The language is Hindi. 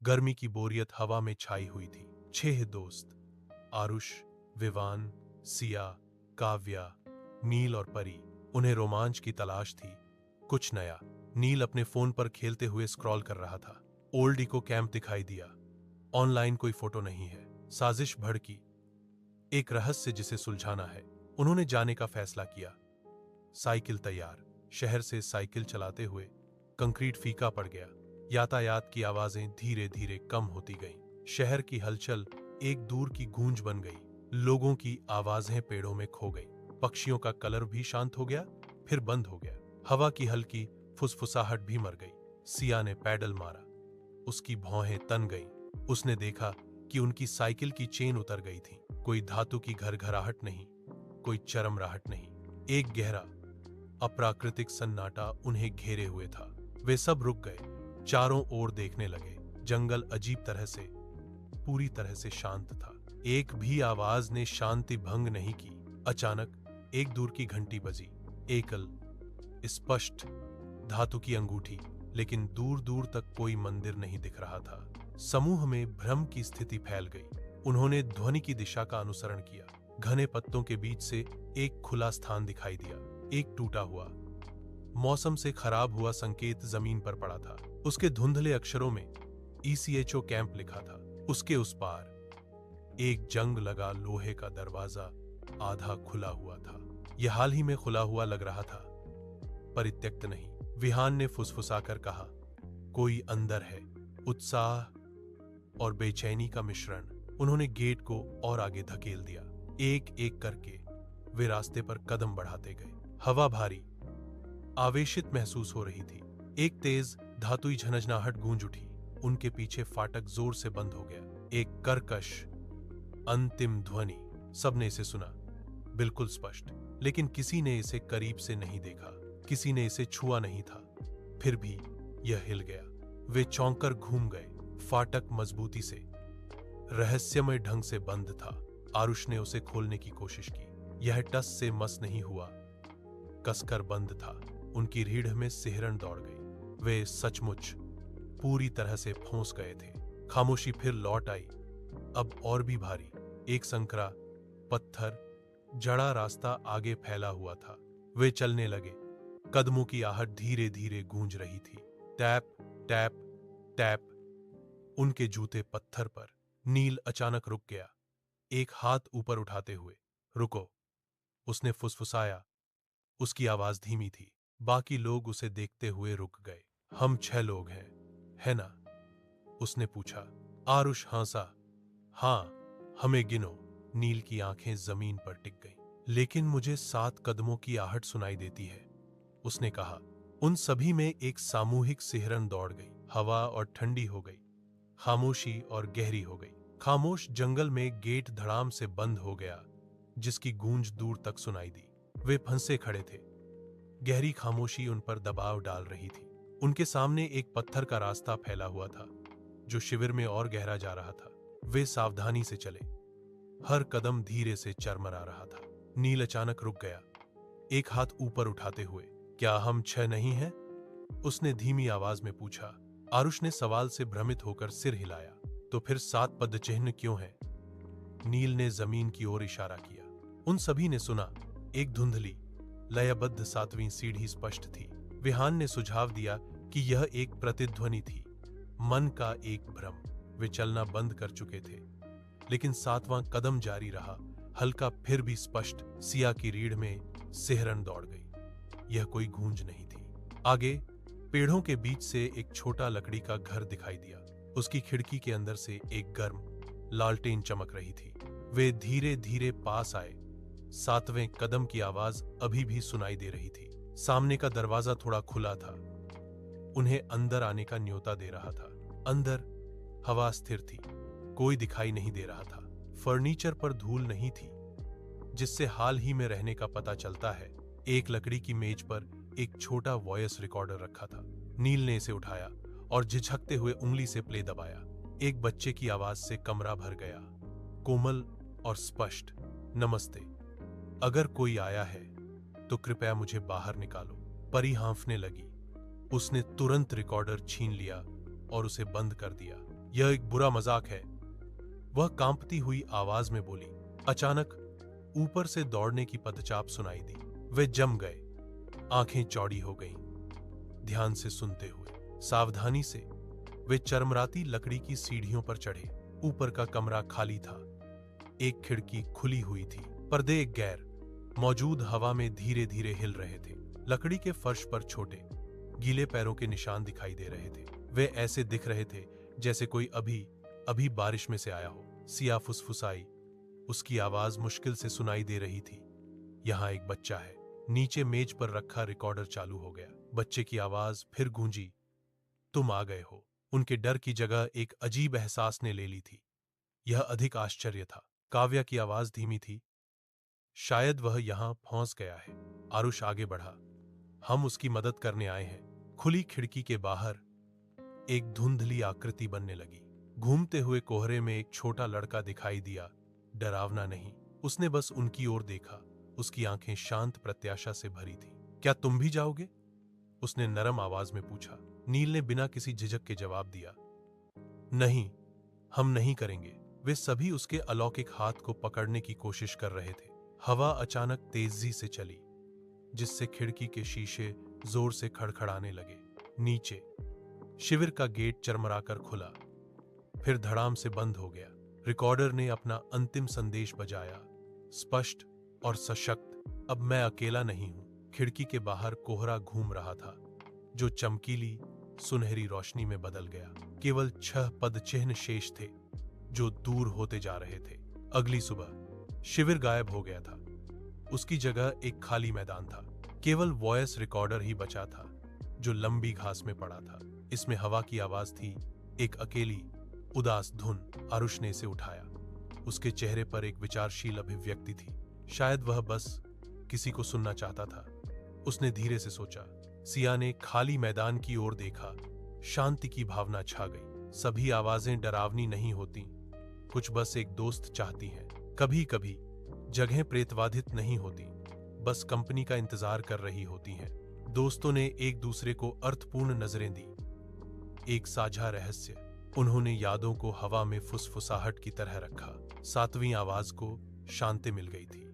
गर्मी की बोरियत हवा में छाई हुई थी। 6 दोस्त, आरुष, विवान, सिया, काव्या, नील और परी। उन्हें रोमांच की तलाश थी, कुछ नया। नील अपने फोन पर खेलते हुए स्क्रॉल कर रहा था। ओल्ड इको कैंप दिखाई दिया। ऑनलाइन कोई फोटो नहीं है। साजिश भड़की, एक रहस्य जिसे सुलझाना है। उन्होंने जाने का फैसला किया। साइकिल तैयार। शहर से साइकिल चलाते हुए कंक्रीट फीका पड़ गया। यातायात की आवाजें धीरे धीरे कम होती गईं। शहर की हलचल एक दूर की गूंज बन गई। लोगों की आवाजें पेड़ों में खो गईं। पक्षियों का कलर भी शांत हो गया, फिर बंद हो गया। हवा की हल्की फुसफुसाहट भी मर गई। सिया ने पैडल मारा। उसकी भौहें तन गईं। उसने देखा कि उनकी साइकिल की चेन उतर गई थी। कोई धातु की घरघराहट नहीं, कोई चरमराहट नहीं। एक गहरा अप्राकृतिक सन्नाटा उन्हें घेरे हुए था। वे सब रुक गए, चारों ओर देखने लगे। जंगल अजीब तरह से, पूरी तरह से शांत था। एक भी आवाज ने शांति भंग नहीं की। अचानक एक दूर की घंटी बजी। एकल, स्पष्ट, धातु की अंगूठी, लेकिन दूर दूर तक कोई मंदिर नहीं दिख रहा था। समूह में भ्रम की स्थिति फैल गई। उन्होंने ध्वनि की दिशा का अनुसरण किया। घने पत्तों के बीच से एक खुला स्थान दिखाई दिया, एक टूटा हुआ, मौसम से खराब हुआ संकेत जमीन पर पड़ा था। उसके धुंधले अक्षरों में ECHO कैंप लिखा था। उसके उस पार एक जंग लगा लोहे का दरवाजा आधा खुला हुआ था। यह हाल ही में खुला हुआ लग रहा था, परित्यक्त नहीं। विहान ने फुसफुसाकर कहा, कोई अंदर है। उत्साह और बेचैनी का मिश्रण। उन्होंने गेट को और आगे धकेल दिया। एक एक करके वे रास्ते पर कदम बढ़ाते गए। हवा भारी, आवेशित महसूस हो रही थी। एक तेज धातुई झनझनाहट गूंज उठी। उनके पीछे फाटक जोर से बंद हो गया। एक कर्कश अंतिम ध्वनि। सबने इसे सुना, बिल्कुल स्पष्ट, लेकिन किसी ने इसे करीब से नहीं देखा, किसी ने इसे छुआ नहीं था। फिर भी यह हिल गया। वे चौंककर घूम गए। फाटक मजबूती से, रहस्यमय ढंग से बंद था। आरुष ने उसे खोलने की कोशिश की। यह टस से मस नहीं हुआ, कसकर बंद था। उनकी रीढ़ में सिहरन दौड़ गई। वे सचमुच पूरी तरह से फंस गए थे। खामोशी फिर लौट आई, अब और भी भारी। एक संकरा, पत्थर जड़ा रास्ता आगे फैला हुआ था। वे चलने लगे। कदमों की आहट धीरे धीरे गूंज रही थी। Tap tap tap. उनके जूते पत्थर पर। नील अचानक रुक गया, एक हाथ ऊपर उठाते हुए। रुको, उसने फुसफुसाया। उसकी आवाज धीमी थी। बाकी लोग उसे देखते हुए रुक गए। हम 6 लोग हैं, है ना? उसने पूछा। आरुष हंसा। हाँ, हमें गिनो। नील की आंखें जमीन पर टिक गईं। लेकिन मुझे 7 कदमों की आहट सुनाई देती है, उसने कहा। उन सभी में एक सामूहिक सिहरन दौड़ गई। हवा और ठंडी हो गई, खामोशी और गहरी हो गई। खामोश जंगल में गेट धड़ाम से बंद हो गया, जिसकी गूंज दूर तक सुनाई दी। वे फंसे खड़े थे। गहरी खामोशी उन पर दबाव डाल रही थी। उनके सामने एक पत्थर का रास्ता फैला हुआ था, जो शिविर में और गहरा जा रहा था। वे सावधानी से चले। हर कदम धीरे से चरमरा रहा था। नील अचानक रुक गया, एक हाथ ऊपर उठाते हुए। क्या हम 6 नहीं हैं? उसने धीमी आवाज में पूछा। आरुष ने सवाल से भ्रमित होकर सिर हिलाया। तो फिर 7 पदचिह्न क्यों हैं? नील ने जमीन की ओर इशारा किया। उन सभी ने सुना। एक धुंधली, लयबद्ध 7वीं सीढ़ी स्पष्ट थी। विहान ने सुझाव दिया कि यह एक प्रतिध्वनि थी, मन का एक भ्रम। वे चलना बंद कर चुके थे, लेकिन 7वां कदम जारी रहा, हल्का फिर भी स्पष्ट। सिया की रीढ़ में सिहरन दौड़ गई। यह कोई गूंज नहीं थी। आगे पेड़ों के बीच से एक छोटा लकड़ी का घर दिखाई दिया। उसकी खिड़की के अंदर से एक गर्म लालटेन चमक रही थी। वे धीरे धीरे पास आए। 7वें कदम की आवाज अभी भी सुनाई दे रही थी। सामने का दरवाजा थोड़ा खुला था, उन्हें अंदर आने का न्योता दे रहा था। अंदर हवा स्थिर थी, कोई दिखाई नहीं दे रहा था। फर्नीचर पर धूल नहीं थी, जिससे हाल ही में रहने का पता चलता है। एक लकड़ी की मेज पर एक छोटा वॉइस रिकॉर्डर रखा था। नील ने इसे उठाया और झिझकते हुए उंगली से प्ले दबाया। एक बच्चे की आवाज से कमरा भर गया, कोमल और स्पष्ट। नमस्ते, अगर कोई आया है तो कृपया मुझे बाहर निकालो। परी हाँफने लगी। उसने तुरंत रिकॉर्डर छीन लिया और उसे बंद कर दिया। यह एक बुरा मजाक है, वह कांपती हुई आवाज में बोली। अचानक ऊपर से दौड़ने की पदचाप सुनाई दी। वे जम गए, आंखें चौड़ी हो गईं। ध्यान से सुनते हुए, सावधानी से वे चरमराती लकड़ी की सीढ़ियों पर चढ़े। ऊपर का कमरा खाली था। एक खिड़की खुली हुई थी। पर्दे एक गैर मौजूद हवा में धीरे धीरे हिल रहे थे। लकड़ी के फर्श पर छोटे गीले पैरों के निशान दिखाई दे रहे थे। वे ऐसे दिख रहे थे जैसे कोई अभी अभी बारिश में से आया हो। सिया फुसफुसाई, उसकी आवाज मुश्किल से सुनाई दे रही थी। यहाँ एक बच्चा है। नीचे मेज पर रखा रिकॉर्डर चालू हो गया। बच्चे की आवाज फिर गूंजी, तुम आ गए हो। उनके डर की जगह एक अजीब एहसास ने ले ली थी। यह अधिक आश्चर्य था। काव्या की आवाज धीमी थी, शायद वह यहां फंस गया है। आरुष आगे बढ़ा, हम उसकी मदद करने आए हैं। खुली खिड़की के बाहर एक धुंधली आकृति बनने लगी। घूमते हुए कोहरे में एक छोटा लड़का दिखाई दिया। डरावना नहीं, उसने बस उनकी ओर देखा। उसकी आंखें शांत प्रत्याशा से भरी थी। क्या तुम भी जाओगे? उसने नरम आवाज में पूछा। नील ने बिना किसी झिझक के जवाब दिया, नहीं, हम नहीं करेंगे। वे सभी उसके अलौकिक हाथ को पकड़ने की कोशिश कर रहे थे। हवा अचानक तेजी से चली, जिससे खिड़की के शीशे जोर से खड़खड़ाने लगे। नीचे शिविर का गेट चरमराकर खुला, फिर धड़ाम से बंद हो गया। रिकॉर्डर ने अपना अंतिम संदेश बजाया, स्पष्ट और सशक्त, अब मैं अकेला नहीं हूं। खिड़की के बाहर कोहरा घूम रहा था, जो चमकीली सुनहरी रोशनी में बदल गया। केवल 6 पद चिन्ह शेष थे, जो दूर होते जा रहे थे। अगली सुबह शिविर गायब हो गया था। उसकी जगह एक खाली मैदान था। केवल वॉयस रिकॉर्डर ही बचा था, जो लंबी घास में पड़ा था। इसमें हवा की आवाज थी, एक अकेली उदास धुन। आरुष ने इसे उठाया। उसके चेहरे पर एक विचारशील अभिव्यक्ति थी। शायद वह बस किसी को सुनना चाहता था। उसने धीरे से सोचा। सिया ने खाली मैदान की ओर देखा। शांति की भावना छा गई। सभी आवाजें डरावनी नहीं होती, कुछ बस एक दोस्त चाहती हैं। कभी कभी जगहें प्रेतवाधित नहीं होती, बस कंपनी का इंतजार कर रही होती हैं। दोस्तों ने एक दूसरे को अर्थपूर्ण नजरें दी, एक साझा रहस्य। उन्होंने यादों को हवा में फुसफुसाहट की तरह रखा। 7वीं आवाज को शांति मिल गई थी।